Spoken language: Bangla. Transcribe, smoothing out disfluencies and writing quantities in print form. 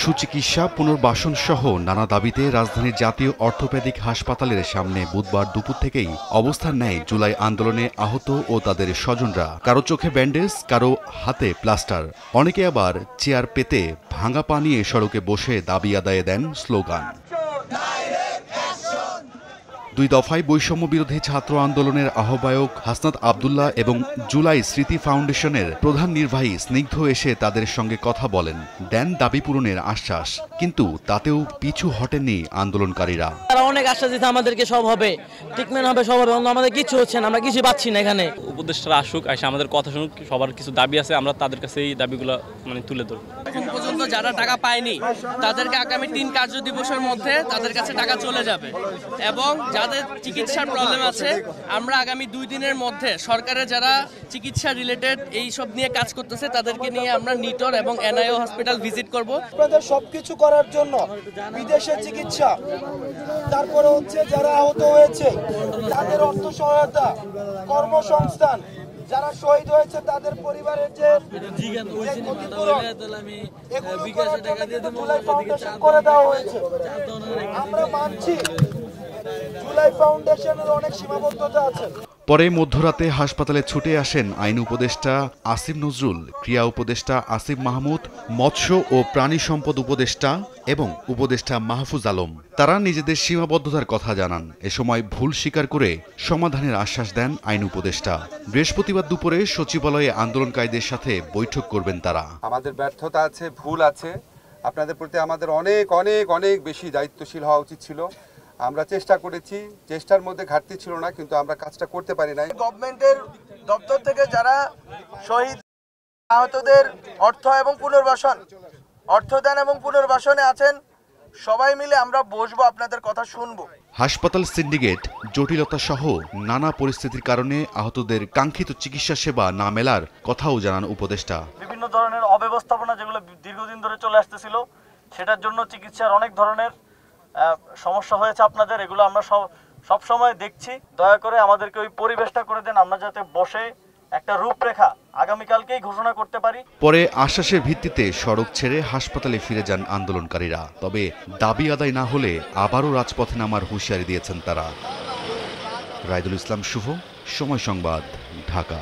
সুচিকিৎসা, পুনর্বাসন সহ নানা দাবিতে রাজধানীর জাতীয় অর্থোপেডিক হাসপাতালের সামনে বুধবার দুপুর থেকেই অবস্থান নেয় জুলাই আন্দোলনে আহত ও তাদের স্বজনরা। কারো চোখে ব্যান্ডেজ, কারো হাতে প্লাস্টার, অনেকে আবার চেয়ার পেতে ভাঙা পা নিয়ে সড়কে বসে দাবি আদায়ে দেন স্লোগান। দুই দফায় বৈষম্য বিরোধী ছাত্র আন্দোলনের আহ্বায়ক হাসনাত আবদুল্লাহ এবং জুলাই স্মৃতি ফাউন্ডেশনের প্রধান নির্বাহী স্নিগ্ধ এসে তাদের সঙ্গে কথা বলেন, দেন দাবি পূরণের আশ্বাস। কিন্তু তাতেও পিছু হটেননি আন্দোলনকারীরা। তারা অনেক আশ্বাস দিতে আমাদেরকে সব হবে, ট্রিটমেন্ট হবে, সব হবে, আমাদের কিছু হচ্ছে না, আমরা কিছু পাচ্ছি না। এখানে উপদেষ্টারা আসুক, এসে আমাদের কথা শুনুক, সবার কিছু দাবি আছে, আমরা তাদের কাছে এই দাবিগুলো তুলে ধরব। এখন পর্যন্ত যারা টাকা পায়নি তাদেরকে আগামী 3 কার্য দিবসের মধ্যে তাদের কাছে টাকা চলে যাবে, এবং যাদের চিকিৎসার প্রবলেম আছে আমরা আগামী 2 দিনের মধ্যে সরকারের যারা চিকিৎসা রিলেটেড এই সব নিয়ে কাজ করতেছে তাদেরকে নিয়ে আমরা নিটর এবং এনআইও হসপিটাল ভিজিট করব। আপনাদের সবকিছু করার জন্য বিদেশে চিকিৎসা, তারপরে হচ্ছে যারা আহত হয়েছে তাদের অর্থ সহায়তা, কর্মসংস্থান, যারা শহীদ হয়েছে তাদের পরিবারের যে জুলাই ফাউন্ডেশন করে দেওয়া হয়েছে। আমরা মানছি জুলাই ফাউন্ডেশনের অনেক সীমাবদ্ধতা আছে। পরে মধ্যরাতে হাসপাতালে ছুটে আসেন আইন উপদেষ্টা আসিফ নজরুল, ক্রীড়া উপদেষ্টা আসিফ মাহমুদ, মৎস্য ও প্রাণী সম্পদ উপদেষ্টা এবং উপদেষ্টা মাহফুজ আলম। তারা নিজেদের সীমাবদ্ধতার কথা জানান। এ সময় ভুল স্বীকার করে সমাধানের আশ্বাস দেন আইন উপদেষ্টা। বৃহস্পতিবার দুপুরে সচিবালয়ে আন্দোলনকারীদের সাথে বৈঠক করবেন তারা। আমাদের ব্যর্থতা আছে, ভুল আছে, আপনাদের প্রতি আমাদের অনেক অনেক অনেক বেশি দায়িত্বশীল হওয়া উচিত ছিল। আমরা চেষ্টা করেছি, চেষ্টার মধ্যে ঘাটতি ছিল না, কিন্তু আমরা কাজটা করতে পারি নাই। গভর্নমেন্টের দপ্তর থেকে যারা শহীদ আহতদের অর্থ এবং পুনর্বাসন, অর্থদান এবং পুনর্বাসনে আছেন, সবাই মিলে আমরা বসবো, আপনাদের কথা শুনবো। হাসপাতাল সিন্ডিকেট, জটিলতা সহ নানা পরিস্থিতির কারণে আহতদের কাঙ্ক্ষিত চিকিৎসা সেবা না মেলার কথাও জানান উপদেষ্টা। বিভিন্ন ধরনের অব্যবস্থাপনা যেগুলো দীর্ঘদিন ধরে চলে আসতেছিল, সেটার জন্য চিকিৎসার অনেক ধরনের সমস্যা হয়েছে আপনাদের, এগুলো আমরা সব সময় দেখছি। দয়া করে আমাদেরকে ওই পরিবেশটা করে দেন, আমরা যাতে বসে একটা রূপরেখা আগামীকালকেই ঘোষণা করতে পারি। পরে আশ্বাসের ভিত্তিতে সড়ক ছেড়ে হাসপাতালে ফিরে যান আন্দোলনকারীরা। তবে দাবি আদায় না হলে আবারও রাজপথে নামার হুঁশিয়ারি দিয়েছেন তারা। রাইদুল ইসলাম শুভ, সময় সংবাদ, ঢাকা।